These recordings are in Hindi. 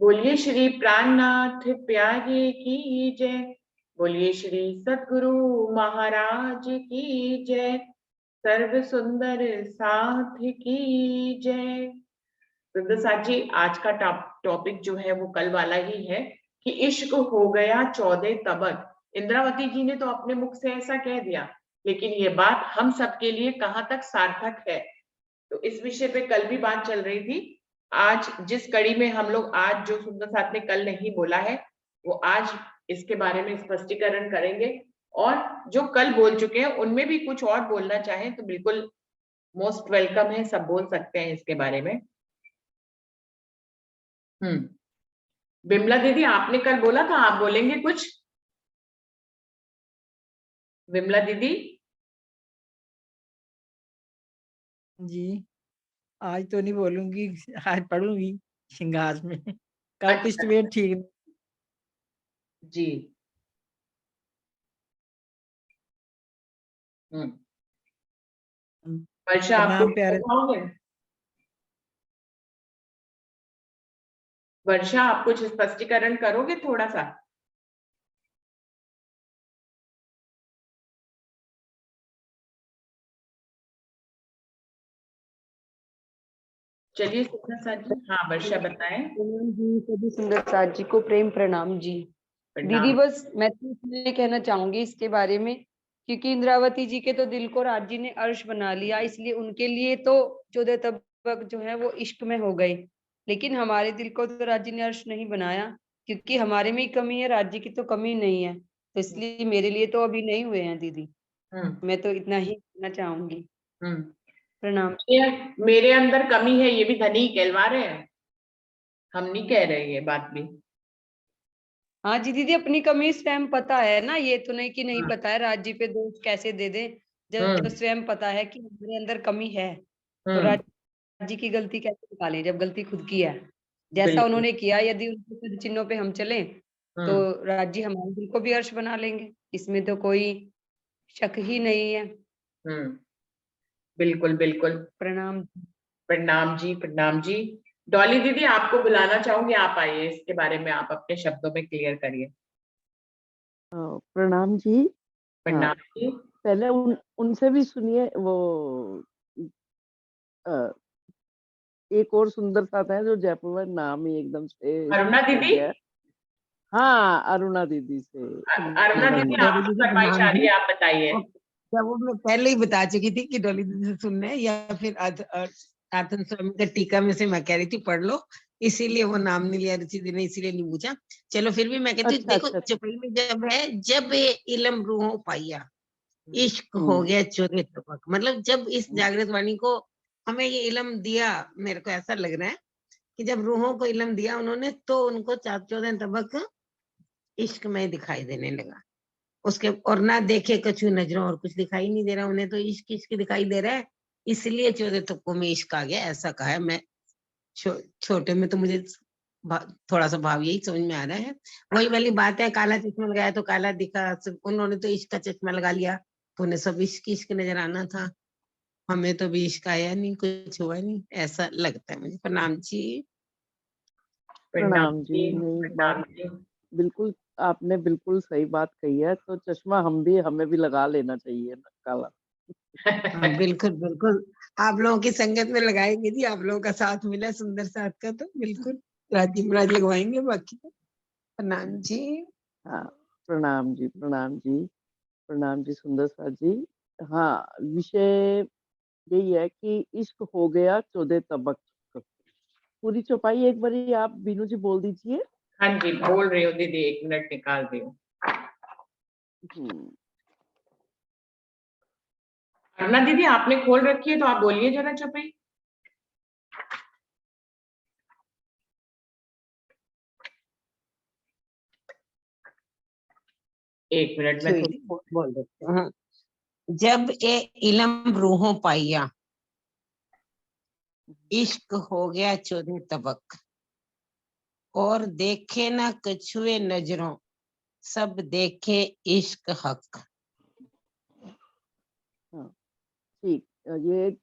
बोलिए श्री प्राणनाथ प्यारे की जय। बोलिए श्री सद्गुरु महाराज की जय। सर्व सुंदर साथ की जय। सुंदर साथ जी, आज का टॉपिक जो है वो कल वाला ही है कि इश्क हो गया 14 तबक। इंद्रावती जी ने तो अपने मुख से ऐसा कह दिया, लेकिन ये बात हम सबके लिए कहाँ तक सार्थक है। तो इस विषय पे कल भी बात चल रही थी। आज जिस कड़ी में हम लोग आज जो सुंदर साथ ने कल नहीं बोला है, वो आज इसके बारे में स्पष्टीकरण करेंगे। और जो कल बोल चुके हैं उनमें भी कुछ और बोलना चाहें तो बिल्कुल मोस्ट वेलकम है, सब बोल सकते हैं इसके बारे में। बिमला दीदी, आपने कल बोला था, आप बोलेंगे कुछ? विमला दीदी। जी, आज तो नहीं बोलूंगी, आज पढ़ूंगी श्रृंगार में। कल अच्छा, कुछ तबीयत ठीक नहीं। जी। वर्षा, आप प्रणाम कुछ प्यारे। बताओगे? वर्षा, आप कुछ स्पष्टीकरण करोगे थोड़ा सा? चलिए सुंदर साथ जी, हाँ वर्षा बताएं। प्रणाम जी सभी सुंदर साथ जी को प्रेम प्रणाम जी। दीदी प्रणाम। बस मैं तो इसलिए कहना चाहूंगी इसके बारे में, क्योंकि इंद्रावती जी के तो दिल को राज जी ने अर्श बना लिया, इसलिए उनके लिए तो 14 तबक जो है वो इश्क में हो गए। लेकिन हमारे दिल को तो राज जी ने अर्श नहीं बनाया, क्योंकि हमारे में ही कमी है, राज जी की तो कमी नहीं है। तो इसलिए मेरे लिए तो अभी नहीं हुए हैं दीदी। मैं तो इतना ही कहना चाहूंगी। प्रणाम। मेरे अंदर कमी है, ये भी धनी कहलवा रहे हैं, हम नहीं कह रहे ये बात भी। हाँ जी दीदी, अपनी कमी स्वयं पता है ना, ये तो नहीं कि नहीं हाँ। पता है। राज जी पे दोष कैसे दे दें जब स्वयं पता है कि हमारे अंदर कमी है। तो राज जी की गलती कैसे निकालें जब गलती खुद की है। जैसा बिल्कुल। उन्होंने किया, यदि उनके पद चिन्हों पे हम चलें तो राज जी हमारे दिल को भी अर्श बना लेंगे, इसमें तो कोई शक ही नहीं है। बिल्कुल बिल्कुल। प्रणाम। प्रणाम जी, प्रणाम जी। डॉली दीदी, आपको बुलाना चाहूंगी, आप आइए, इसके बारे में आप अपने शब्दों में क्लियर करिए। प्रणाम जी। हाँ, प्रणाम जी। पहले उनसे भी सुनिए। वो एक और सुंदर साथ है जो जयपुर में, नाम ही एकदम से अरुणा स्किप हो दीदी। गया है। हाँ, अरुणा दीदी से। अरुणा दीदी, डॉली आपकी दीदी फरमाइश प्रणाम आ रही जी। है, आप बताइए। क्या वो मैं पहले ही बता चुकी थी कि डॉली दीदी से सुनना है, या फिर आतन स्वामी का टीका में से मैं कह रही थी पढ़ लो, इसीलिए वो नाम नहीं लिया रुचि दी ने, इसीलिए नहीं पूछा। चलो फिर भी मैं कहती हूँ, अच्छा देखो अच्छा। चौपाई में जब है, जब ये इलम रूहों पाइया इश्क हो हम्म, गया चोरे तबक, मतलब जब इस जागृत वाणी को हमें ये इलम दिया, मेरे को ऐसा लग रहा है कि जब रूहों को इलम दिया उन्होंने, तो उनको 14 तबक इश्क में दिखाई देने लगा। उसके और ना देखे कछु नजरों, और कुछ दिखाई नहीं दे रहा उन्हें, तो इश्क इश्क दिखाई दे रहा है, इसलिए 14 तबकों में इश्क आ गया, ऐसा कहा है। मैं छोटे में तो मुझे थोड़ा सा भाव यही समझ में आ रहा है। वही वाली बात है, काला चश्मा लगाया तो काला दिखा, उन्होंने तो इश्क का चश्मा लगा लिया, तो उन्हें सब इश्क इश्क नजर आना था। हमें तो भी इश्क आया नहीं, कुछ हुआ नहीं, ऐसा लगता है मुझे। प्रणाम जी। प्रणाम प्रणाम जी। जी। नहीं, बात प्रणाम जी। बिल्कुल, आपने बिल्कुल सही बात कही है। तो चश्मा हमें भी लगा लेना चाहिए ना, काला। हाँ बिल्कुल बिल्कुल, आप लोगों की संगत में लगाएंगे जी, आप लोगों का साथ मिला सुंदर साथ का, तो बिल्कुल राजी महाराज लगवाएंगे, बाकी तो। प्रणाम जी। हाँ, प्रणाम जी, प्रणाम जी, प्रणाम जी सुंदर साथ जी। हाँ, विषय यही है कि इश्क हो गया 14 तबक। पूरी चौपाई एक बारी आप बीनू जी बोल दीजिए। हाँ जी, बोल रही हूँ दीदी, 1 मिनट निकाल रही हूँ। अरुणा दीदी, आपने खोल रखी है तो आप बोलिए जरा चुपी। 1 मिनट में थोड़ी बोल देते हैं। जब ए इलम रूहों पाइया इश्क हो गया 14 तबक, और देखे ना कछुए नजरों, सब देखे इश्क हक। हाँ, ठीक। ये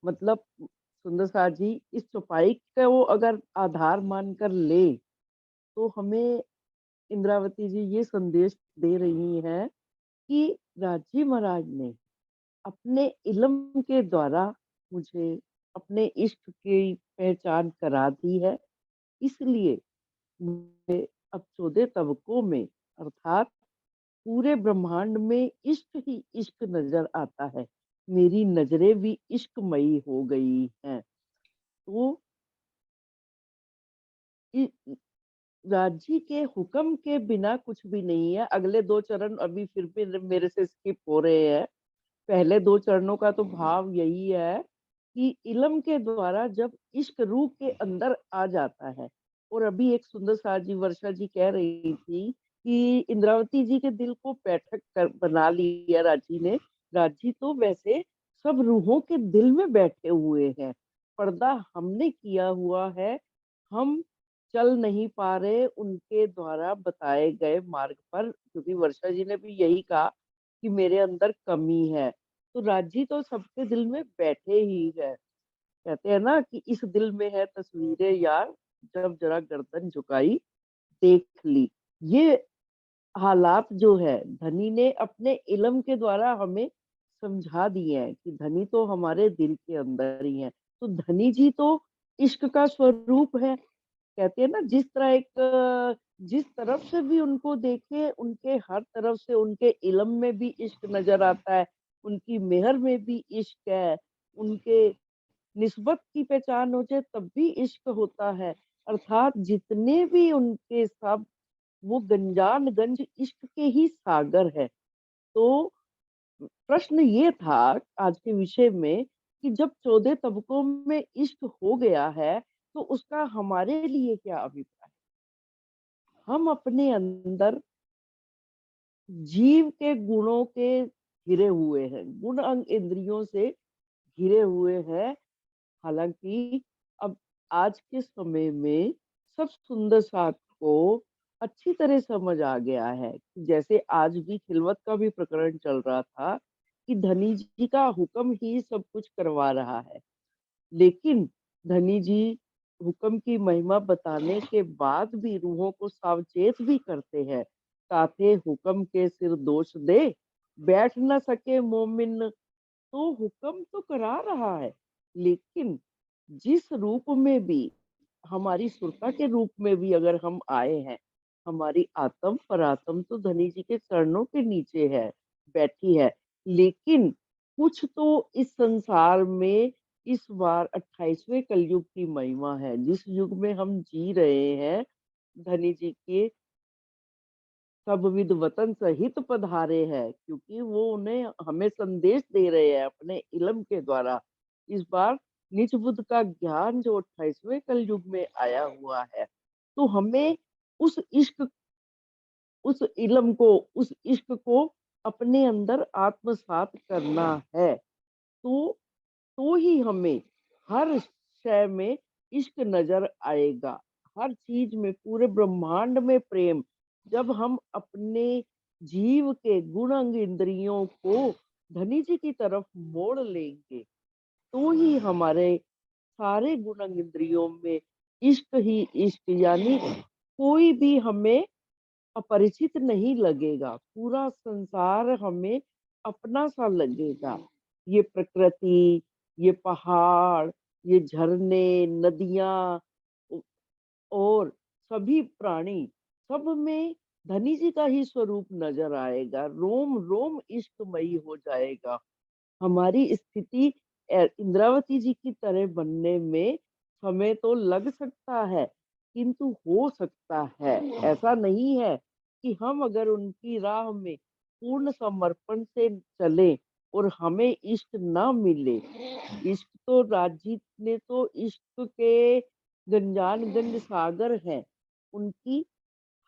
मतलब सुंदर साथ जी इस चौपाई का वो अगर आधार मानकर ले तो हमें इंद्रावती जी ये संदेश दे रही हैं कि राजी महाराज ने अपने इल्म के द्वारा मुझे अपने इष्ट की पहचान करा दी है, इसलिए मुझे अब 14 तबकों में अर्थात पूरे ब्रह्मांड में इश्क ही इश्क नजर आता है। मेरी नजरें भी इश्कमयी हो गई हैं। तो इ राज्य के हुक्म के बिना कुछ भी नहीं है। अगले 2 चरण अभी फिर भी मेरे से स्किप हो रहे हैं। पहले 2 चरणों का तो भाव यही है कि इल्म के द्वारा जब इश्क रूह के अंदर आ जाता है और अभी एक सुंदर साथ जी वर्षा जी कह रही थी कि इंद्रावती जी के दिल को बैठक कर बना लिया राजी ने। राजी तो वैसे सब रूहों के दिल में बैठे हुए हैं। पर्दा हमने किया हुआ है, हम चल नहीं पा रहे उनके द्वारा बताए गए मार्ग पर, क्योंकि वर्षा जी ने भी यही कहा कि मेरे अंदर कमी है। तो राजी तो सबके दिल में बैठे ही है। कहते हैं ना कि इस दिल में है तस्वीरें यार, जब जरा गर्दन झुकाई देख ली। ये हालात जो है धनी ने अपने इल्म के द्वारा हमें समझा दिए हैं कि धनी तो हमारे दिल के अंदर ही है। तो धनी जी तो इश्क का स्वरूप है। कहते हैं ना जिस तरह जिस तरफ से भी उनको देखे उनके हर तरफ से उनके इल्म में भी इश्क नजर आता है, उनकी मेहर में भी इश्क है, उनके निस्बत की पहचान हो जाए तब भी इश्क होता है। अर्थात जितने भी उनके सब वो गंजान गंज इश्क के ही सागर है। तो प्रश्न ये था आज के विषय में कि जब 14 तबकों में इश्क हो गया है तो उसका हमारे लिए क्या अभिप्राय? हम अपने अंदर जीव के गुणों के घिरे हुए हैं, गुण अंग इंद्रियों से घिरे हुए हैं। हालांकि अब आज के समय में सब सुंदर साथ को अच्छी तरह समझ आ गया है। जैसे आज भी खिलवत का भी प्रकरण चल रहा था कि धनी जी का हुक्म ही सब कुछ करवा रहा है, लेकिन धनी जी हुक्म की महिमा बताने के बाद भी रूहों को सावचेत भी करते हैं। ताते हुक्म के सिर दोष दे, बैठ न सके मोमिन। तो हुक्म तो करा रहा है, लेकिन जिस रूप में भी हमारी सुरता के रूप में भी अगर हम आए हैं, हमारी आत्म परात्म तो धनी जी के चरणों के नीचे है, बैठी है। लेकिन कुछ तो इस संसार में इस बार 28वें कलयुग की महिमा है। जिस युग में हम जी रहे हैं, धनी जी के सब विद वतन सहित पधारे हैं, क्योंकि वो उन्हें हमें संदेश दे रहे हैं अपने इल्म के द्वारा। इस बार निज बुद्ध का ज्ञान जो 28वें कलयुग में आया हुआ है, तो हमें उस इश्क उस इल्म को उस इश्क को अपने अंदर आत्मसात करना है। तो ही हमें हर शय में इश्क नजर आएगा, हर चीज में, पूरे ब्रह्मांड में प्रेम। जब हम अपने जीव के गुण अंग इंद्रियों को धनी जी की तरफ मोड़ लेंगे, तो ही हमारे सारे गुण अंग इंद्रियों में इश्क ही इश्क, यानी कोई भी हमें अपरिचित नहीं लगेगा, पूरा संसार हमें अपना सा लगेगा। ये प्रकृति, ये पहाड़, ये झरने, नदियां और सभी प्राणी, सब में धनी जी का ही स्वरूप नजर आएगा। रोम रोम इश्कमयी हो जाएगा। हमारी स्थिति इंद्रावती जी की तरह बनने में समय तो लग सकता है, किंतु हो सकता है। ऐसा नहीं है कि हम अगर उनकी राह में पूर्ण समर्पण से चले और हमें इष्ट ना मिले। इष्ट तो राजी ने तो इष्ट के गंजान गंज सागर है, उनकी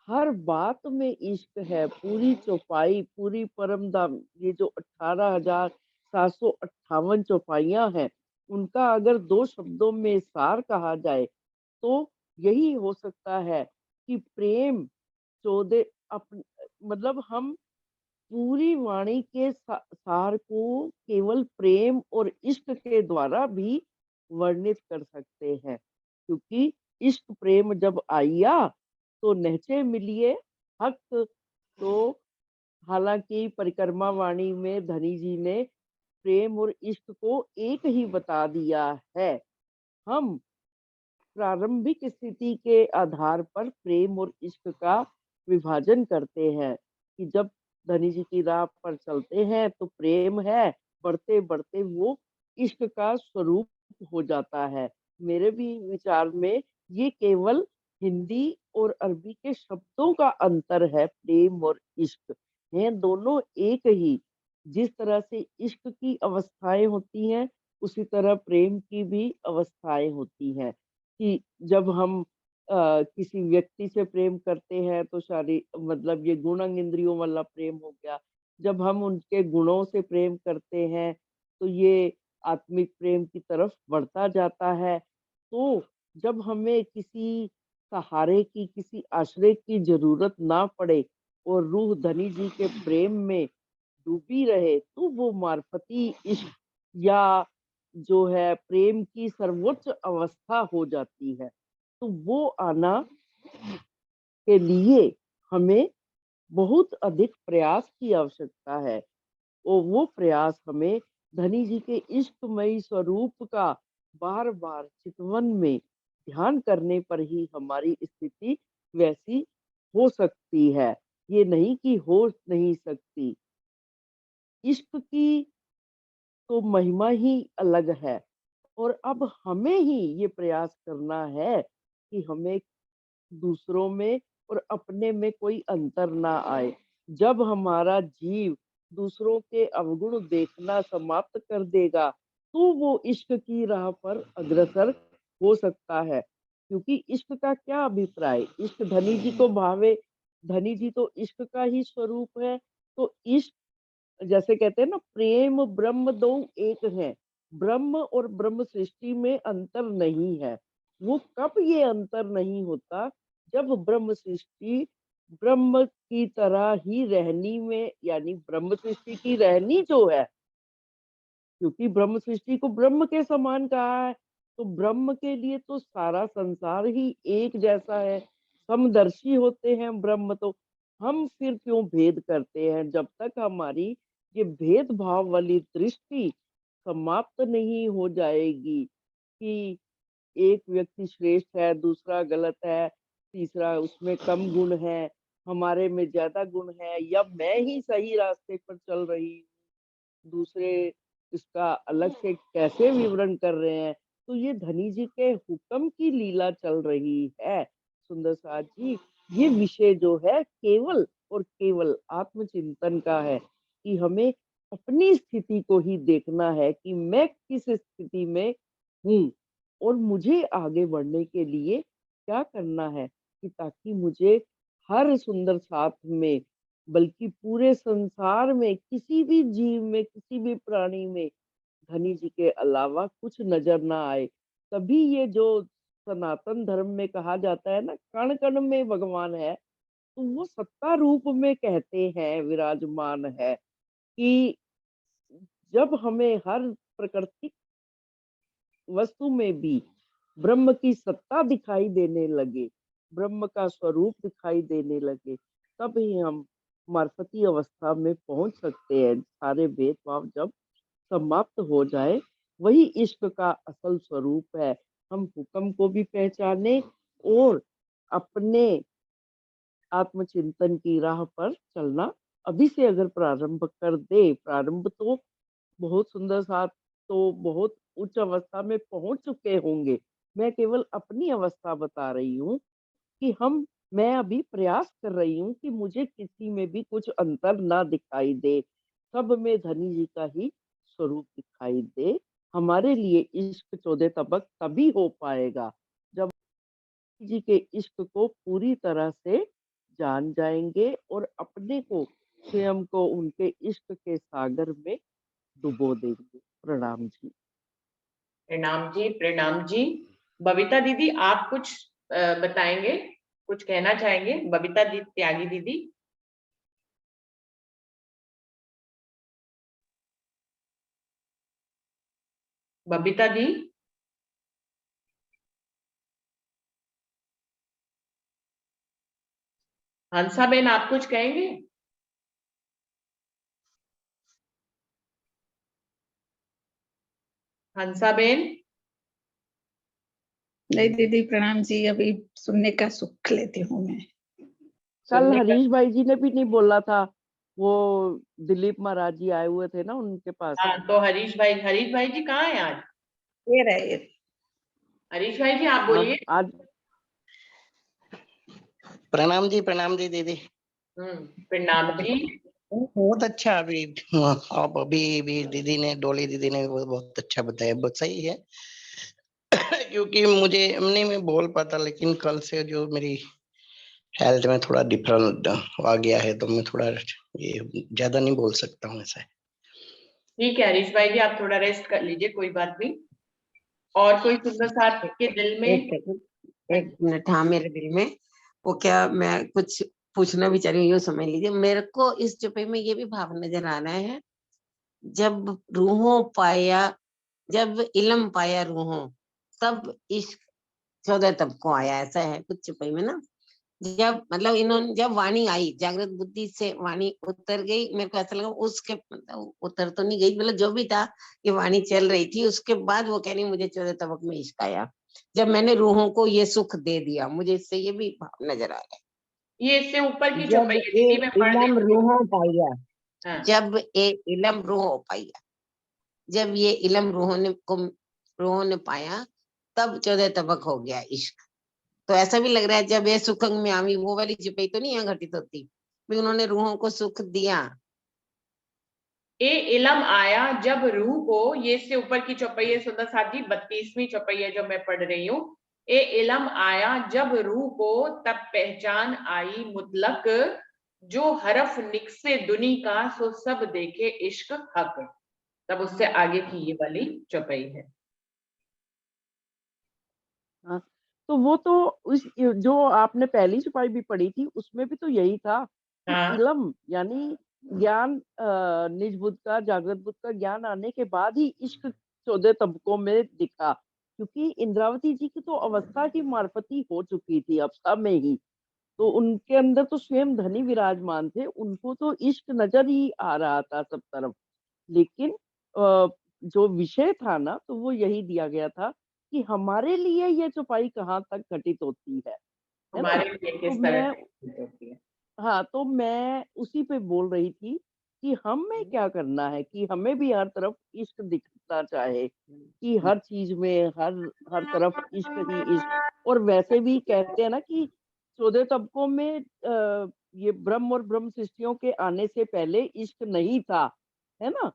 हर बात में इश्क है। पूरी चौपाई, पूरी परम धाम, ये जो 18,758 चौपाइयां हैं, उनका अगर 2 शब्दों में सार कहा जाए तो यही हो सकता है कि प्रेम 14 मतलब हम पूरी वाणी के सार को केवल प्रेम और इश्क के द्वारा भी वर्णित कर सकते हैं, क्योंकि इश्क प्रेम जब आइया तो नहचे मिलिए हक। तो हालांकि परिक्रमा वाणी में धनी जी ने प्रेम और इश्क को एक ही बता दिया है। हम प्रारंभिक स्थिति के आधार पर प्रेम और इश्क का विभाजन करते हैं कि जब धनी जी की राह पर चलते हैं तो प्रेम है, बढ़ते बढ़ते वो इश्क का स्वरूप हो जाता है। मेरे भी विचार में ये केवल हिंदी और अरबी के शब्दों का अंतर है। प्रेम और इश्क हैं दोनों एक ही। जिस तरह से इश्क की अवस्थाएं होती हैं, उसी तरह प्रेम की भी अवस्थाएं होती हैं। कि जब हम किसी व्यक्ति से प्रेम करते हैं तो मतलब ये गुण इंद्रियों वाला प्रेम हो गया। जब हम उनके गुणों से प्रेम करते हैं तो ये आत्मिक प्रेम की तरफ बढ़ता जाता है। तो जब हमें किसी सहारे की, किसी आश्रय की जरूरत ना पड़े और रूह धनी जी के प्रेम में डूबी रहे, तो वो मार्फती इश्क या जो है प्रेम की सर्वोच्च अवस्था हो जाती है। तो वो आना के लिए हमें बहुत अधिक प्रयास की आवश्यकता है और वो प्रयास हमें धनी जी के इष्टमयी स्वरूप का बार बार चितवन में ध्यान करने पर ही हमारी स्थिति वैसी हो सकती है। ये नहीं कि हो नहीं सकती। इश्क की तो महिमा ही अलग है और अब हमें ही ये प्रयास करना है कि हमें दूसरों में और अपने में कोई अंतर ना आए। जब हमारा जीव दूसरों के अवगुण देखना समाप्त कर देगा, तो वो इश्क की राह पर अग्रसर हो सकता है। क्योंकि इश्क का क्या अभिप्राय, इश्क धनी जी को भावे, धनी जी तो इश्क का ही स्वरूप है। तो इश्क जैसे कहते हैं ना, प्रेम ब्रह्म दो एक है। ब्रह्म और ब्रह्म सृष्टि में अंतर नहीं है। वो कब ये अंतर नहीं होता, जब ब्रह्म सृष्टि ब्रह्म की तरह ही रहनी में, यानी ब्रह्म सृष्टि की रहनी जो है, क्योंकि ब्रह्म सृष्टि को ब्रह्म के समान कहा है, तो ब्रह्म के लिए तो सारा संसार ही एक जैसा है। समदर्शी होते हैं ब्रह्म तो। हम फिर क्यों भेद करते हैं? जब तक हमारी ये भेदभाव वाली दृष्टि समाप्त नहीं हो जाएगी कि एक व्यक्ति श्रेष्ठ है, दूसरा गलत है, तीसरा उसमें कम गुण है, हमारे में ज्यादा गुण है, या मैं ही सही रास्ते पर चल रही हूँ, दूसरे इसका अलग से कैसे विवरण कर रहे हैं। तो ये धनी जी के हुक्म की लीला चल रही है। सुंदर साथ जी, ये विषय जो है केवल और केवल आत्मचिंतन का है कि हमें अपनी स्थिति को ही देखना है कि मैं किस स्थिति में हूँ और मुझे आगे बढ़ने के लिए क्या करना है, कि ताकि मुझे हर सुंदर साथ में, बल्कि पूरे संसार में, किसी भी जीव में, किसी भी प्राणी में धनी जी के अलावा कुछ नजर ना आए। तभी ये जो सनातन धर्म में कहा जाता है ना, कण कण में भगवान है, तो वो सत्ता रूप में कहते हैं विराजमान है। कि जब हमें हर प्राकृतिक वस्तु में भी ब्रह्म की सत्ता दिखाई देने लगे, ब्रह्म का स्वरूप दिखाई देने लगे, तब ही हम मार्फती अवस्था में पहुंच सकते हैं। सारे भेदभाव जब समाप्त हो जाए, वही इश्क का असल स्वरूप है। हम हुक्म को भी पहचाने और अपने आत्मचिंतन की राह पर चलना अभी से अगर प्रारंभ कर दे, प्रारंभ तो बहुत सुंदर साथ तो बहुत उच्च अवस्था में पहुंच चुके होंगे। मैं केवल अपनी अवस्था बता रही हूँ कि मैं अभी प्रयास कर रही हूँ कि मुझे किसी में भी कुछ अंतर ना दिखाई दे, सब में धनी जी का ही स्वरूप दिखाई दे। हमारे लिए इश्क 14 तबक तभी हो पाएगा जब जी के इश्क को पूरी तरह से जान जाएंगे और अपने को, स्वयं को उनके इश्क के सागर में डुबो देंगे। प्रणाम जी। प्रणाम जी, प्रणाम जी। बबीता दीदी, आप कुछ बताएंगे, कुछ कहना चाहेंगे? बबीता दी, त्यागी दीदी। बबीता दी। हंसाबेन आप कुछ कहेंगे? हंसाबेन? नहीं दीदी प्रणाम जी, अभी सुनने का सुख लेती हूँ मैं। कल सुनने का हरीश भाई जी ने भी नहीं बोला था, वो दिलीप महाराज जी आए हुए थे ना उनके पास। हाँ, तो हरीश भाई जी कहाँ हैं आज? ये रहे। हरीश भाई जी आप हाँ, बोलिए। आज प्रणाम जी दीदी। प्रणाम जी। बहुत अच्छा। अभी आप अभी दीदी ने, डोली दीदी ने वो बहुत अच्छा बताया, बहुत सही है। क्योंकि मुझे नहीं मैं बोल पाता, लेकिन कल से जो मेरी हेल्थ में थोड़ा डिफरेंट आ गया है, तो मैं थोड़ा ये ज्यादा नहीं बोल सकता हूँ ऐसा है। ठीक है हरीश भाई जी, आप थोड़ा रेस्ट कर लीजिए, कोई बात नहीं। और कोई सुंदर साथ के दिल में? एक सेकंड, एक मिनट। हाँ, मेरे दिल में वो क्या, मैं कुछ पूछना भी चाह रही हूँ, यूँ समझ लीजिए। मेरे को इस चुप्पी में ये भी भाव नजर आ रहा है, जब रूहों पाया, जब इल्म पाया रूहों, तब इश्क 14 तब को आया, ऐसा है कुछ चुप्पी में ना। जब मतलब इन्होंने, जब वाणी आई, जागृत बुद्धि से वाणी उतर गई, मेरे को ऐसा लगा उसके मतलब उतर तो नहीं गई, मतलब जो भी था, ये वाणी चल रही थी, उसके बाद वो कह रही मुझे 14 तबक में इश्क आया, जब मैंने रूहों को ये सुख दे दिया। मुझे इससे ये भी भाव नजर आ रहा ये इससे ऊपर की है, चौपाई जब है ए दीदी, मैं पढ़ इलम देती हूँ। रूहों पाया, हाँ, जब ए इलम रूहों पाया, जब ये इलम रूहों ने पाया, तब 14 तबक हो गया इश्क। तो ऐसा भी लग रहा है, जब ये सुखंग में आवी, वो वाली चुपई तो नहीं यहाँ घटित होती भी, उन्होंने रूहों को सुख दिया। ए इलम आया जब रूह को, ये इससे ऊपर की चौपाई है सुंदर साथ जी, 32वीं चौपाई है जो मैं पढ़ रही हूँ। ए इलम आया जब रूह को, तब पहचान आई मुतलक, जो हरफ निकसे दुनी का, सो सब देखे इश्क हक। तब उससे आगे की ये वाली चौपाई है। हाँ, तो वो तो उस जो आपने पहली छुपाई भी पढ़ी थी उसमें भी तो यही था कि हाँ, इलम यानी ज्ञान, निज बुद्ध का, जागृत बुद्ध का ज्ञान आने के बाद ही इश्क 14 तबकों में दिखा, क्योंकि इंद्रावती जी की तो अवस्था ही मार्फती हो चुकी थी अवस्था में ही, तो उनके अंदर तो स्वयं धनी विराजमान थे, उनको तो इश्क नजर ही आ रहा था सब तरफ। लेकिन जो विषय था ना, तो वो यही दिया गया था कि हमारे लिए ये चौपाई कहाँ तक घटित होती है ना? हमारे लिए तो किस तरह मैं, से होती है। हाँ, तो मैं उसी पे बोल रही थी कि हमें क्या करना है कि हमें भी हर तरफ इश्क दिखना चाहे, कि हर चीज में, हर हर तरफ इश्क ही इश्क। और वैसे भी कहते हैं ना कि 14 तबकों में ये ब्रह्म और ब्रह्म सृष्टियों के आने से पहले इश्क नहीं था, है ना?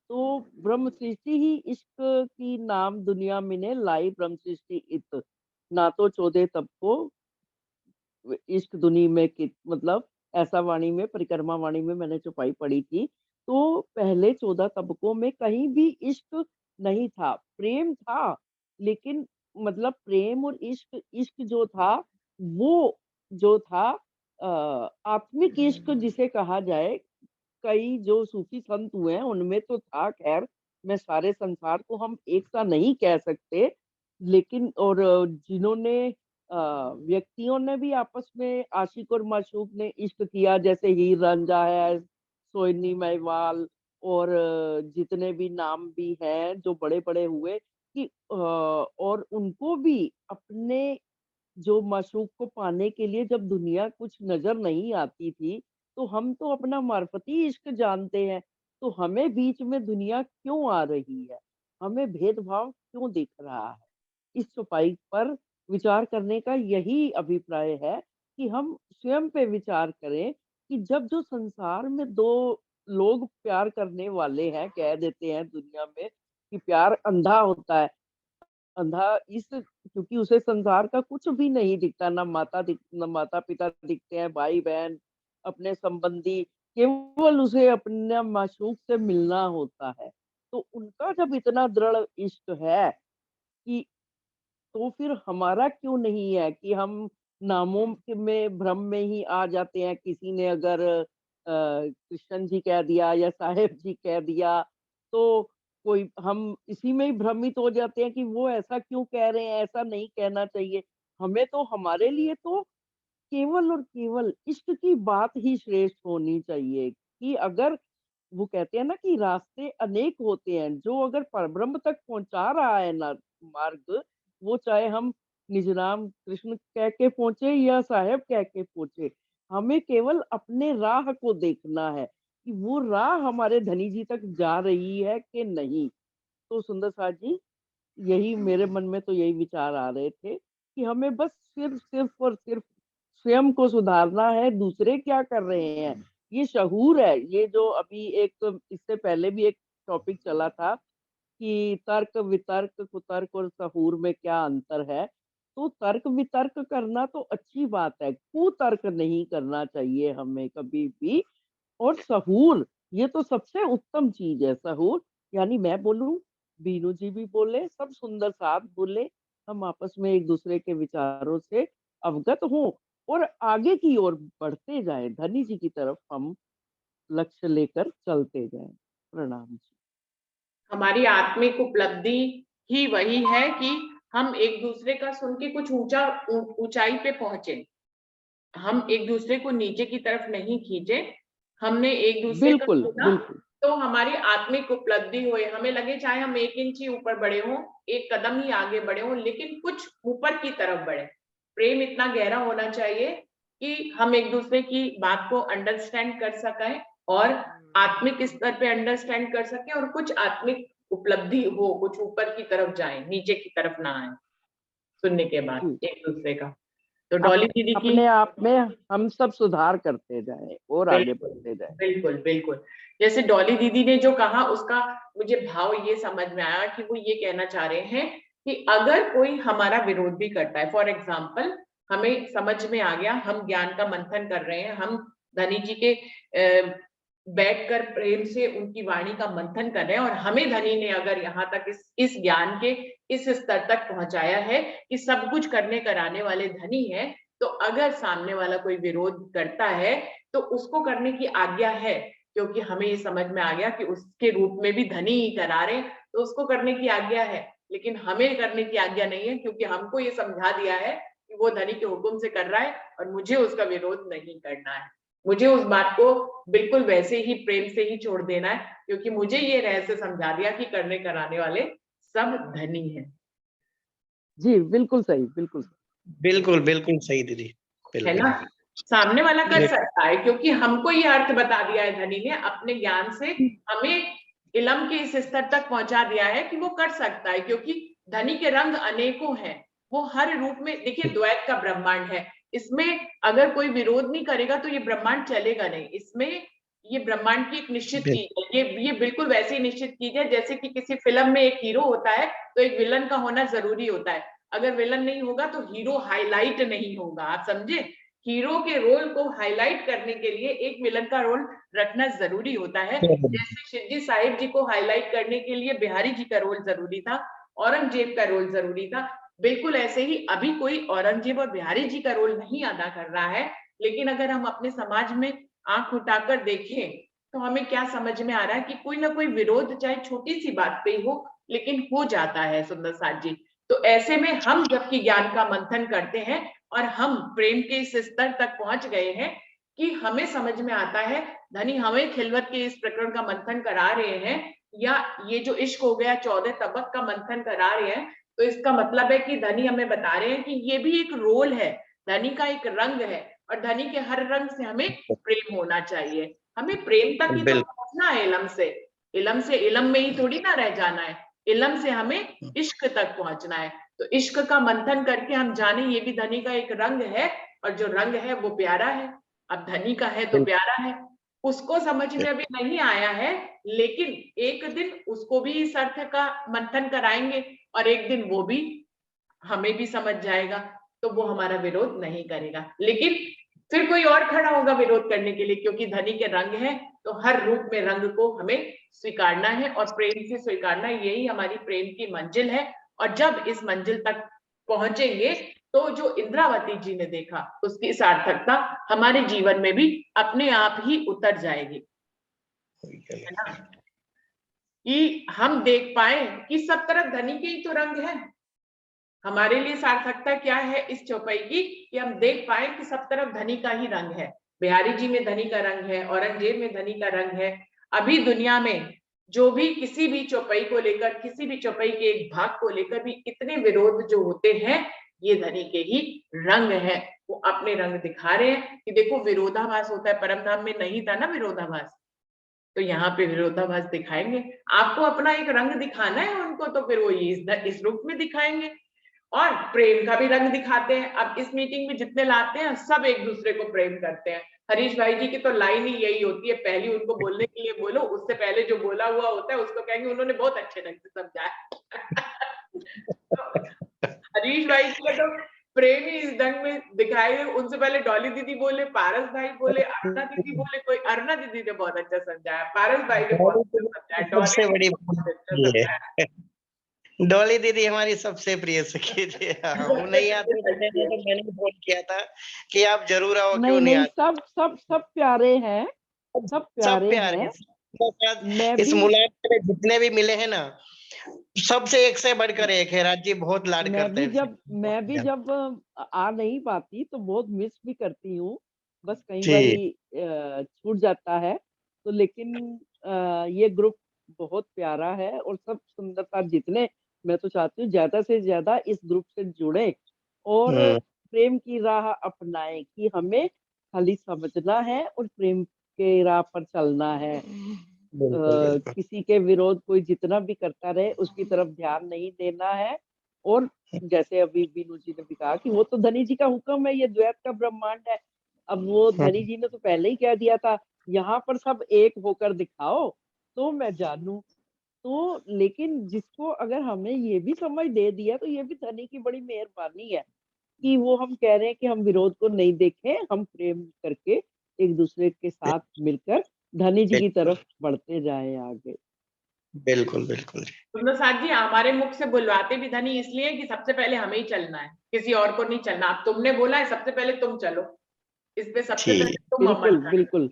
तो ब्रह्म सृष्टि ही इश्क की नाम दुनिया में ने लाई, ब्रह्म सृष्टि इत, ना तो 14 तबकों इश्क दुनी में कि मतलब ऐसा वाणी में, परिक्रमा वाणी में मैंने चौपाई पढ़ी थी, तो पहले 14 तबकों में कहीं भी इश्क नहीं था, प्रेम था, लेकिन मतलब प्रेम और इश्क, इश्क जो था वो जो था आत्मिक इश्क जिसे कहा जाए, कई जो सूफी संत हुए हैं उनमें तो था, खैर मैं सारे संसार को हम एक सा नहीं कह सकते, लेकिन और जिन्होंने व्यक्तियों ने भी आपस में, आशिक और माशूक ने इश्क किया, जैसे हीर रांझा है, सोहिनी महिवाल, और जितने भी नाम भी हैं जो बड़े बड़े हुए कि और उनको भी अपने जो माशूक को पाने के लिए जब दुनिया कुछ नजर नहीं आती थी, तो हम तो अपना मार्फती इश्क जानते हैं, तो हमें बीच में दुनिया क्यों आ रही है, हमें भेदभाव क्यों दिख रहा है? इस चौपाई पर विचार करने का यही अभिप्राय है कि हम स्वयं पे विचार करें कि जब जो संसार में दो लोग प्यार करने वाले हैं, कह देते हैं दुनिया में कि प्यार अंधा होता है, अंधा इस, क्योंकि उसे संसार का कुछ भी नहीं दिखता, ना माता पिता दिखते हैं, भाई बहन, अपने संबंधी, केवल उसे अपने माशूक से मिलना होता है। तो उनका जब इतना दृढ़ इश्क है कि, तो फिर हमारा क्यों नहीं है कि हम नामों में भ्रम में ही आ जाते हैं। किसी ने अगर कृष्ण जी कह दिया या साहेब जी कह दिया, तो कोई हम इसी में ही भ्रमित हो जाते हैं कि वो ऐसा क्यों कह रहे हैं, ऐसा नहीं कहना चाहिए। हमें तो हमारे लिए तो केवल और केवल इश्क की बात ही श्रेष्ठ होनी चाहिए, कि अगर वो कहते हैं ना कि रास्ते अनेक होते हैं, जो अगर परब्रह्म तक पहुंचा रहा है ना मार्ग, वो चाहे हम निज नाम कृष्ण कह के पहुंचे या साहेब कह के पहुंचे, हमें केवल अपने राह को देखना है कि वो राह हमारे धनी जी तक जा रही है कि नहीं। तो सुंदर साथ जी, यही मेरे मन में तो यही विचार आ रहे थे कि हमें बस सिर्फ सिर्फ और सिर्फ स्वयं को सुधारना है, दूसरे क्या कर रहे हैं ये शहूर है। ये जो अभी एक इससे पहले भी एक टॉपिक चला था कि तर्क वितर्क कुतर्क और सहूर में क्या अंतर है। तो तर्क वितर्क करना तो अच्छी बात है, कुतर्क नहीं करना चाहिए हमें कभी भी। और सहूर, ये तो सबसे उत्तम चीज है सहूर। यानी मैं बोलूं, बीनू जी भी बोले, सब सुंदर साथ बोले, हम आपस में एक दूसरे के विचारों से अवगत हों और आगे की ओर बढ़ते जाएं, धनी जी की तरफ हम लक्ष्य लेकर चलते जाएं। प्रणाम जी। हमारी आत्मिक उपलब्धि ही वही है कि हम एक दूसरे का सुन के कुछ ऊंचाई पे पहुंचे, हम एक दूसरे को नीचे की तरफ नहीं खींचे। हमने एक दूसरे का बिल्कुल सुना बिल्कुल। तो हमारी आत्मिक उपलब्धि हुए, हमें लगे चाहे हम 1 इंच ही ऊपर बढ़े हों, एक कदम ही आगे बढ़े हों, लेकिन कुछ ऊपर की तरफ बढ़े। प्रेम इतना गहरा होना चाहिए कि हम एक दूसरे की बात को अंडरस्टैंड कर सकें और आत्मिक स्तर पे अंडरस्टैंड कर सकें और कुछ आत्मिक उपलब्धि हो, कुछ ऊपर की तरफ जाए, नीचे की तरफ ना आए सुनने के बाद जी, एक दूसरे का। तो अप, डॉली दीदी की अपने आप में हम सब सुधार करते जाएं और आगे बिल्कुल बढ़ते जाएं। बिल्कुल बिल्कुल, जैसे डॉली दीदी ने जो कहा उसका मुझे भाव ये समझ में आया कि वो ये कहना चाह रहे हैं कि अगर कोई हमारा विरोध भी करता है, फॉर एग्जाम्पल हमें समझ में आ गया, हम ज्ञान का मंथन कर रहे हैं, हम धनी जी के बैठकर प्रेम से उनकी वाणी का मंथन कर रहे हैं और हमें धनी ने अगर यहाँ तक इस ज्ञान के इस स्तर तक पहुंचाया है कि सब कुछ करने कराने वाले धनी है, तो अगर सामने वाला कोई विरोध करता है तो उसको करने की आज्ञा है, क्योंकि हमें ये समझ में आ गया कि उसके रूप में भी धनी ही करा रहे, तो उसको करने की आज्ञा है। लेकिन हमें करने की आज्ञा नहीं है, क्योंकि हमको ये समझा दिया है कि वो धनी के हुक्म से कर रहा है और मुझे उसका विरोध नहीं करना है, मुझे उस बात को बिल्कुल वैसे ही प्रेम से ही छोड़ देना है, क्योंकि मुझे ये रहस्य समझा दिया कि करने कराने वाले सब धनी हैं। जी बिल्कुल सही, बिल्कुल सही। बिल्कुल बिल्कुल सही दीदी, है बिल्कुल। ना, सामने वाला कर बिल्कुल। सकता है, क्योंकि हमको ये अर्थ बता दिया है धनी ने अपने ज्ञान से, हमें इलम के इस स्तर तक पहुंचा दिया है कि वो कर सकता है, क्योंकि धनी के रंग अनेकों हैं, वो हर रूप में, देखिए द्वैत का ब्रह्मांड है, इसमें अगर कोई विरोध नहीं करेगा तो ये ब्रह्मांड चलेगा नहीं। इसमें ये ब्रह्मांड की एक निश्चित चीज है, ये बिल्कुल वैसे ही निश्चित चीज है जैसे कि किसी फिल्म में एक हीरो होता है तो एक विलन का होना जरूरी होता है, अगर विलन नहीं होगा तो हीरो हाईलाइट नहीं होगा, आप समझे, हीरो के रोल को हाईलाइट करने के लिए एक विलन का रोल रखना जरूरी होता है। जैसे शिवजी साहिब जी को हाईलाइट करने के लिए बिहारी जी का रोल जरूरी था, औरंगजेब का रोल जरूरी था, बिल्कुल ऐसे ही अभी कोई औरंगजेब और बिहारी जी का रोल नहीं अदा कर रहा है। लेकिन अगर हम अपने समाज में आंख उठाकर देखें तो हमें क्या समझ में आ रहा है कि कोई ना कोई विरोध चाहे छोटी सी बात पे ही हो लेकिन हो जाता है, सुंदर साथ जी। तो ऐसे में हम जबकि ज्ञान का मंथन करते हैं और हम प्रेम के इस स्तर तक पहुंच गए हैं कि हमें समझ में आता है धनी हमें खिलवत के इस प्रकरण का मंथन करा रहे हैं, या ये जो इश्क हो गया 14 तबक का मंथन करा रहे हैं, तो इसका मतलब है कि धनी हमें बता रहे हैं कि ये भी एक रोल है, धनी का एक रंग है और धनी के हर रंग से हमें प्रेम होना चाहिए। हमें प्रेम तक ही तो बिल्कुल पहुंचना है, इलम से इलम में ही थोड़ी ना रह जाना है, इलम से हमें इश्क तक पहुंचना है। तो इश्क का मंथन करके हम जाने ये भी धनी का एक रंग है और जो रंग है वो प्यारा है। अब धनी का है तो प्यारा है, उसको समझ में अभी नहीं आया है, लेकिन एक दिन उसको भी इस अर्थ का मंथन कराएंगे और एक दिन वो भी हमें भी समझ जाएगा, तो वो हमारा विरोध नहीं करेगा। लेकिन फिर कोई और खड़ा होगा विरोध करने के लिए, क्योंकि धनी के रंग है तो हर रूप में रंग को हमें स्वीकारना है और प्रेम से स्वीकारना, यही हमारी प्रेम की मंजिल है। और जब इस मंजिल तक पहुंचेंगे तो जो इंद्रावती जी ने देखा उसकी सार्थकता हमारे जीवन में भी अपने आप ही उतर जाएगी, है ना, कि हम देख पाए कि सब तरफ धनी के ही तो रंग है, हमारे लिए सार्थकता क्या है इस चौपाई की, कि हम देख पाए कि सब तरफ धनी का ही रंग है। बिहारी जी में धनी का रंग है, औरंगजेब में धनी का रंग है। अभी दुनिया में जो भी किसी भी चौपाई को लेकर, किसी भी चौपाई के एक भाग को लेकर भी इतने विरोध जो होते हैं, ये धनी के ही रंग है। वो अपने रंग दिखा रहे हैं कि देखो विरोधाभास होता है, परम धाम में नहीं था ना विरोधाभास, तो यहाँ पे विरोधाभास दिखाएंगे। आपको अपना एक रंग दिखाना है उनको, तो फिर वो इस रूप में दिखाएंगे। और प्रेम का भी रंग दिखाते हैं। अब इस मीटिंग में जितने लाते हैं सब एक दूसरे को प्रेम करते हैं। हरीश भाई जी की तो लाइन ही यही होती है, पहली उनको बोलने के लिए बोलो, उससे पहले जो बोला हुआ होता है उसको कहेंगे उन्होंने बहुत अच्छे ढंग से समझाया। तो हरीश भाई जी का तो प्रेम ही इस ढंग में दिखाए। उनसे पहले डॉली दीदी बोले, पारस भाई बोले, अरुणा दीदी बोले, कोई अरुणा दीदी ने बहुत अच्छा समझाया, पारस भाई ने बहुत अच्छा समझाया, डॉली सबसे बड़ी ने बहुत अच्छा ये समझाया। डॉली दीदी हमारी सबसे प्रिय सखी थी। हाँ, वो नहीं आती तो मैंने फोन किया था कि आप जरूर आओ, क्यों नहीं नहीं नहीं, आते। सब सब सब प्यारे हैं, सब सब प्यारे प्यारे हैं। हैं। सबके साथ मैं इस भी मुलाकात में जितने भी मिले हैं ना, सबसे एक से बढ़कर एक है। राज जी बहुत लाड करते हैं। मैं भी जब आ नहीं पाती तो बहुत मिस भी करती हूँ। बस कई जी बारी छूट जाता है तो, लेकिन ये ग्रुप बहुत प्यारा है और सब सुंदरता जितने, मैं तो चाहती हूँ ज्यादा से ज्यादा इस ग्रुप से जुड़े और हम्म, प्रेम की राह अपनाएं, कि हमें खाली समझना है और प्रेम के राह पर चलना है। बिल्कुल बिल्कुल। किसी के विरोध कोई जितना भी करता रहे उसकी तरफ ध्यान नहीं देना है। और जैसे अभी बीनू जी ने भी कहा कि वो तो धनी जी का हुक्म है, ये द्वैत का ब्रह्मांड है। अब वो धनी जी ने तो पहले ही कह दिया था, यहाँ पर सब एक होकर दिखाओ तो मैं जानू। तो लेकिन जिसको अगर हमें ये भी समझ दे दिया, तो ये भी धनी की बड़ी मेहरबानी है कि वो हम कह रहे हैं कि हम विरोध को नहीं देखें, हम प्रेम करके एक दूसरे के साथ मिलकर धनी जी की तरफ बढ़ते जाएं आगे। बिल्कुल बिल्कुल। सुंदर साथ जी, हमारे मुख से बुलवाते भी धनी इसलिए कि सबसे पहले हमें ही चलना है, किसी और को नहीं चलना। अब तुमने बोला है सबसे पहले तुम चलो, इस पे सबसे ठीक पहले तुम अमल बिल्कुल करो। बिल्कुल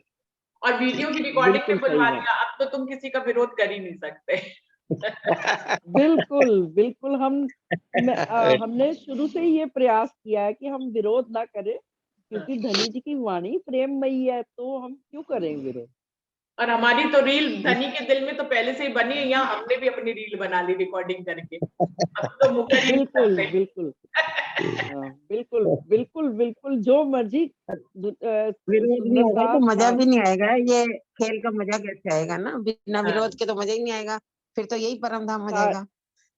और वीडियो ठीक की रिकॉर्डिंग बिल्कुल में सही बुलवा बात। दिया, अब तो तुम किसी का विरोध कर ही नहीं सकते। है। बिल्कुल बिल्कुल, हमने शुरू से ही ये प्रयास किया है कि हम विरोध ना करें, क्योंकि धनी जी की वाणी प्रेममयी है, तो हम क्यों करें विरोध। और हमारी तो रील इस धनी के दिल में तो पहले से ही बनी है, यहाँ हमने भी अपनी रील बना ली रिकॉर्डिंग करके। अब तो मुकर ही नहीं बिल्कुल सकते। बिल्कुल बिल्कुल बिल्कुल बिल्कुल, जो मर्जी विरोध नहीं सुंदर होगा तो साथ मजा भी नहीं आएगा। ये खेल का मजा कैसे आएगा ना, बिना हाँ, विरोध के तो मजा ही नहीं आएगा। फिर तो यही परम धाम हो सा- जाएगा,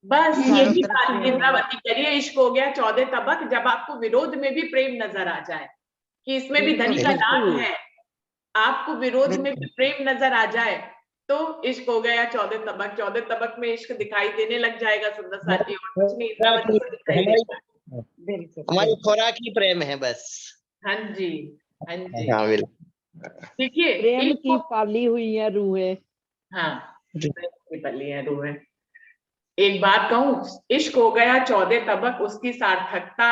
बस चारों यही तरफ बात प्रेम होगा। इंद्रावती करिए। इश्क हो गया 14 तबक, जब आपको विरोध में भी प्रेम नजर आ जाए कि इसमें भी धनी बिल्कुल का बिल्कुल लाभ बिल्कुल है, आपको विरोध में भी बिल्कुल। प्रेम नजर आ जाए, तो इश्क हो गया 14 तबक। 14 तबक में इश्क दिखाई देने लग जाएगा सुंदर साथी, और कुछ नहीं, इंद्रावती को दिखाई हमारी देगा। बिल्कुल हमारी बिल्कुल। खुराक ही प्रेम है बस। हाँ जी, हाँ जी। हाँ बिल्कुल। देखिए प्रेम इश्क की पाली हुई है रूहें। हाँ, प्रेम की पली है रूहें। एक बात कहूं, इश्क हो गया 14 तबक, उसकी सार्थकता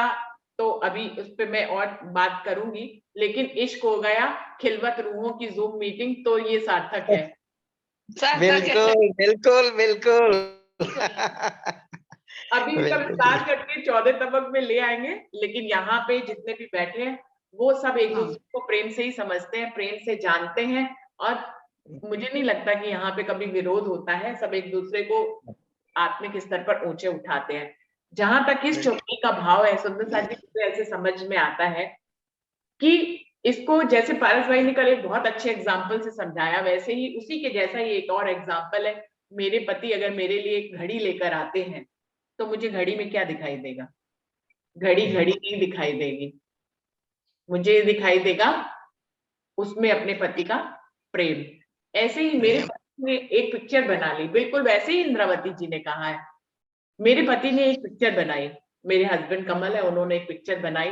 तो अभी उस पे मैं और बात करूंगी, लेकिन इश्क हो गया खिलवत रूहों की जूम मीटिंग, तो ये सार्थक है। बिल्कुल बिल्कुल बिल्कुल। अभी इसका बिल्कुल विस्तार करके 14 तबक में ले आएंगे, लेकिन यहाँ पे जितने भी बैठे हैं वो सब एक हाँ, दूसरे को प्रेम से ही समझते हैं, प्रेम से जानते हैं। और मुझे नहीं लगता कि यहाँ पे कभी विरोध होता है, सब एक दूसरे को आत्मिक स्तर पर ऊंचे उठाते हैं। जहां तक इस चौपाई का भाव है सुंदर साथ जी, मुझे ऐसे समझ में आता है कि इसको जैसे पारस भाई ने कल एक बहुत अच्छे एग्जाम्पल से समझाया, वैसे ही उसी के जैसा ही एक और एग्जाम्पल है। मेरे पति अगर मेरे लिए एक घड़ी लेकर आते हैं, तो मुझे घड़ी में क्या दिखाई देगा? घड़ी घड़ी नहीं दिखाई देगी, मुझे दिखाई देगा उसमें अपने पति का प्रेम। ऐसे ही मेरे प्रेम। पति ने एक पिक्चर बना ली, बिल्कुल वैसे ही इंद्रावती जी ने कहा है। मेरे पति ने एक पिक्चर बनाई, मेरे हस्बैंड कमल है, उन्होंने एक पिक्चर बनाई।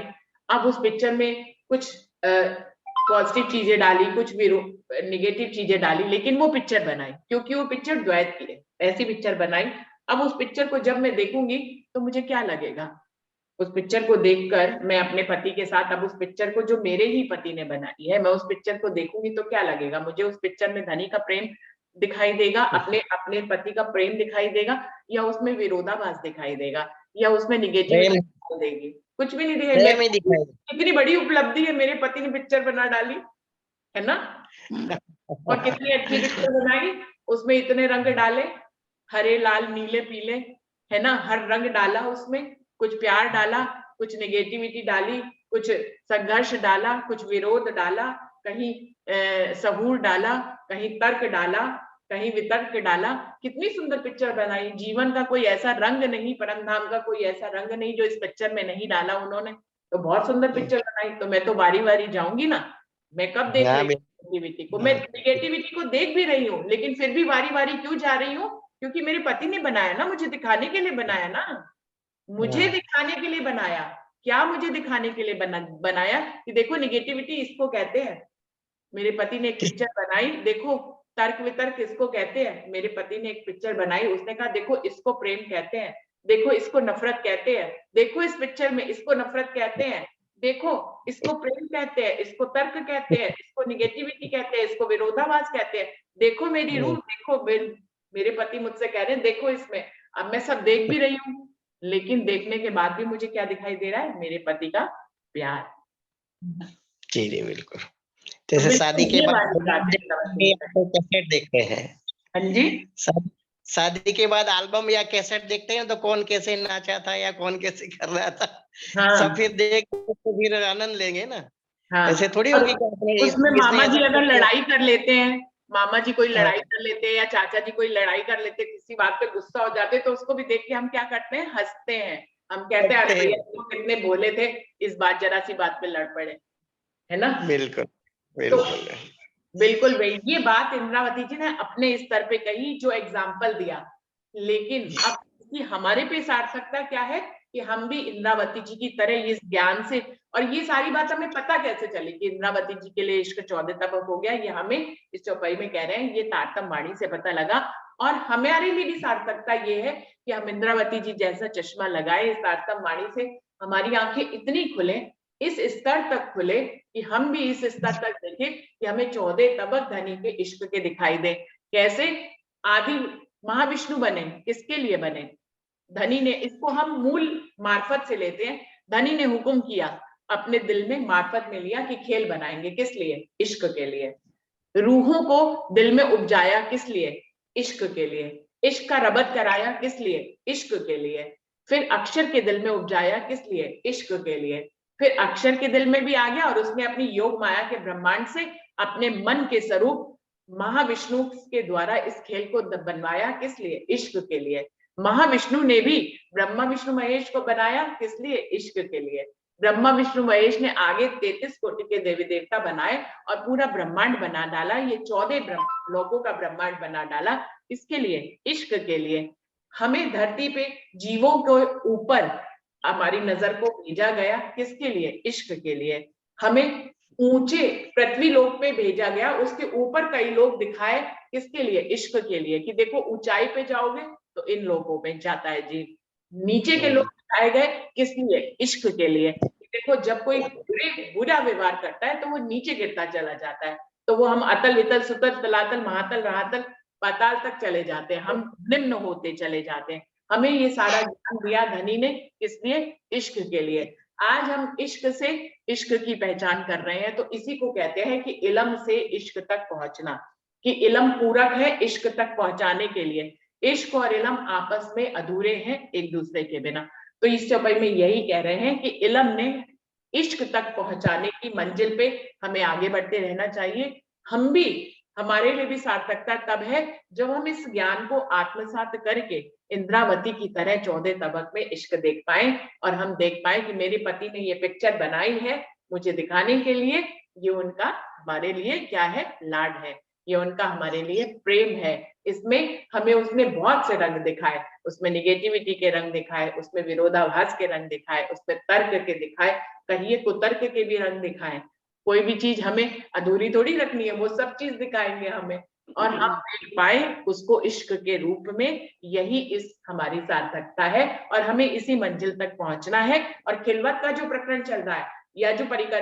अब उस पिक्चर में कुछ पॉजिटिव चीजें डाली, कुछ निगेटिव चीजें डाली, लेकिन वो पिक्चर बनाई क्योंकि वो पिक्चर द्वैत की है, ऐसी पिक्चर बनाई। अब उस पिक्चर को जब मैं देखूंगी तो मुझे क्या लगेगा? उस पिक्चर को देखकर मैं अपने पति के साथ, अब उस पिक्चर को जो मेरे ही पति ने बनाई है, मैं उस पिक्चर को देखूंगी तो क्या लगेगा? मुझे उस पिक्चर में धनी का प्रेम दिखाई देगा, अपने अपने पति का प्रेम दिखाई देगा, या उसमें विरोधाभास दिखाई देगा? या उसमें निगेटिविटी प्रेम देगी? कुछ भी नहीं दिखाई। प्रेम ही दिखाई। कितनी बड़ी उपलब्धि है, मेरे पति ने पिक्चर बना डाली, है ना? और कितनी अच्छी पिक्चर बनाई, उसमें इतने रंग डाले, हरे लाल नीले पीले, है ना, हर रंग डाला उसमें, कुछ प्यार डाला, कुछ नेगेटिविटी डाली, कुछ संघर्ष डाला, कुछ विरोध डाला, कहीं सहूर डाला, कहीं तर्क डाला, कहीं वितर्क डाला। कितनी सुंदर पिक्चर बनाई। जीवन का कोई ऐसा रंग नहीं, परम धाम का कोई ऐसा रंग नहीं जो इस पिक्चर में नहीं डाला उन्होंने। तो बहुत सुंदर पिक्चर बनाई। तो मैं तो बारी बारी जाऊंगी ना, मैं कब देख हाँ, रही नेगेटिविटी को, मैं नेगेटिविटी को देख भी रही हूँ, लेकिन फिर भी बारी बारी क्यों जा रही हूँ? क्योंकि मेरे पति ने बनाया ना, मुझे दिखाने के लिए बनाया ना, मुझे दिखाने के लिए बनाया। क्या मुझे दिखाने के लिए बनाया कि देखो निगेटिविटी इसको कहते हैं। मेरे पति ने एक पिक्चर बनाई, देखो तर्क वितर्क इसको कहते हैं। मेरे पति ने एक पिक्चर बनाई, उसने कहा देखो इसको प्रेम कहते हैं, देखो इसको नफरत कहते हैं, देखो इस पिक्चर में इसको नफरत कहते हैं, देखो इसको प्रेम कहते हैं, इसको तर्क कहते हैं, इसको निगेटिविटी कहते हैं, इसको विरोधाभास कहते हैं। देखो मेरी रूह, देखो मेरे पति मुझसे कह रहे हैं देखो इसमें। अब मैं सब देख भी रही हूँ, लेकिन देखने के बाद भी मुझे क्या दिखाई दे रहा है? मेरे पति का प्यार। जी जी बिल्कुल। जैसे बिल्कुल शादी के ये बाद वाली बात है भी आपको कैसेट देखते हैं, हाँ जी, शादी के बाद एल्बम या कैसेट देखते हैं तो कौन कैसे नाचा था या कौन कैसे कर रहा था, हाँ सब फिर देख के तो फिर आनंद लेंगे ना। हाँ। ऐसे थोड़ी और होगी कि आपने उसमें किसने मामा जी ऐसा अगर किया। लड़ाई कर लेते हैं, मामा जी कोई हाँ। लड़ाई कर लेते हैं या चाचा जी कोई लड़ाई कर लेते हैं, किसी बात पे गुस्सा हो जाते हैं, तो उसको भी देख के हम क्या करते हैं? हंसते हैं। हम कहते हैं अरे भैया वो कितने भोले थे, इस बात जरा सी बात पे लड़ पड़े, है ना? बिल्कुल तो बिल्कुल। बिल्कुल भाई, ये बात इंद्रावती जी ने अपने स्तर पे कही, जो एग्जाम्पल दिया। लेकिन अब इसकी हमारे पे सार्थकता क्या है कि हम भी इंद्रावती जी की तरह इस ज्ञान से, और ये सारी बात हमें पता कैसे चली कि इंद्रावती जी के लिए इश्क 14 तबक हो गया, ये हमें इस चौपाई में कह रहे हैं, ये तारतम वाणी से पता लगा। और हमारे लिए भी सार्थकता ये है कि हम इंद्रावती जी जैसा चश्मा लगाए इस तारतम वाणी से, हमारी आंखें इतनी खुले, इस स्तर तक खुले कि हम भी इस स्तर तक देखें कि हमें 14 तबक धनी के इश्क के दिखाई दे। कैसे? आदि महाविष्णु बने, किसके लिए बने? धनी ने, इसको हम मूल मार्फत से लेते हैं। धनी ने हुक्म किया, अपने दिल में मार्फत में लिया कि खेल बनाएंगे, किस लिए? इश्क के लिए। रूहों को दिल में उपजाया, किस लिए? इश्क के लिए। इश्क का रबत कराया, किस लिए? इश्क के लिए। फिर अक्षर के दिल में उपजाया, किस लिए? इश्क के लिए। फिर अक्षर के दिल में भी आ गया और उसने अपनी योग माया के ब्रह्मांड से अपने मन के स्वरूप महाविष्णु के द्वारा इस खेल को बनवाया, किस लिए? इश्क के लिए। महाविष्णु ने भी ब्रह्मा विष्णु महेश को बनाया, किस लिए? इश्क के लिए। ब्रह्मा विष्णु महेश ने आगे 33 कोटि के देवी देवता बनाए और पूरा ब्रह्मांड बना डाला, ये 14 लोगों का ब्रह्मांड बना डाला, इसके लिए? इश्क के लिए। हमें धरती पे जीवों के ऊपर हमारी नजर को भेजा गया, किसके लिए? इश्क के लिए। हमें ऊंचे पृथ्वी लोक पे भेजा गया, उसके ऊपर कई लोग दिखाए, किसके लिए? इश्क के लिए, कि देखो ऊंचाई पे जाओगे तो इन लोगों में जाता है जीव। नीचे के लोग दिखाए गए, किस लिए? इश्क के लिए। देखो जब कोई बुरा व्यवहार करता है तो वो नीचे गिरता चला जाता है, तो वो हम अतल वितल सुतल तलातल महातल रहातल पाताल तक चले जाते हैं, हम निम्न होते चले जाते हैं। हमें ये सारा ज्ञान दिया धनी ने, किस लिए? इश्क के लिए। आज हम इश्क से इश्क की पहचान कर रहे हैं, तो इसी को कहते हैं कि इल्म से इश्क तक पहुंचना, कि इल्म पूरक है इश्क तक पहुंचाने के लिए। इश्क और इल्म आपस में अधूरे हैं एक दूसरे के बिना। तो इस चौपाई में यही कह रहे हैं कि इल्म ने इश्क तक पहुंचाने की मंजिल पे हमें आगे बढ़ते रहना चाहिए। हम भी, हमारे लिए भी सार्थकता तब है जब हम इस ज्ञान को आत्मसात करके इंद्रावती की तरह 14 तबक में इश्क देख पाए, और हम देख पाए कि मेरे पति ने ये पिक्चर बनाई है मुझे दिखाने के लिए, ये उनका हमारे लिए क्या है? लाड है, ये उनका हमारे लिए प्रेम है। इसमें हमें उसने बहुत से रंग दिखाए, उसमें निगेटिविटी के रंग दिखाए, उसमें विरोधाभास के रंग दिखाए, उसमें तर्क के दिखाए, कहिए कुतर्क के भी रंग दिखाए। कोई भी चीज हमें अधूरी थोड़ी रखनी है, वो सब चीज दिखाएंगे हमें, और हम देख पाए उसको इश्क के रूप में। यही इस हमारी सार्थकता है और हमें इसी मंजिल तक पहुंचना है। और खिलवत का जो प्रकरण चल रहा है या जो परिक्रमा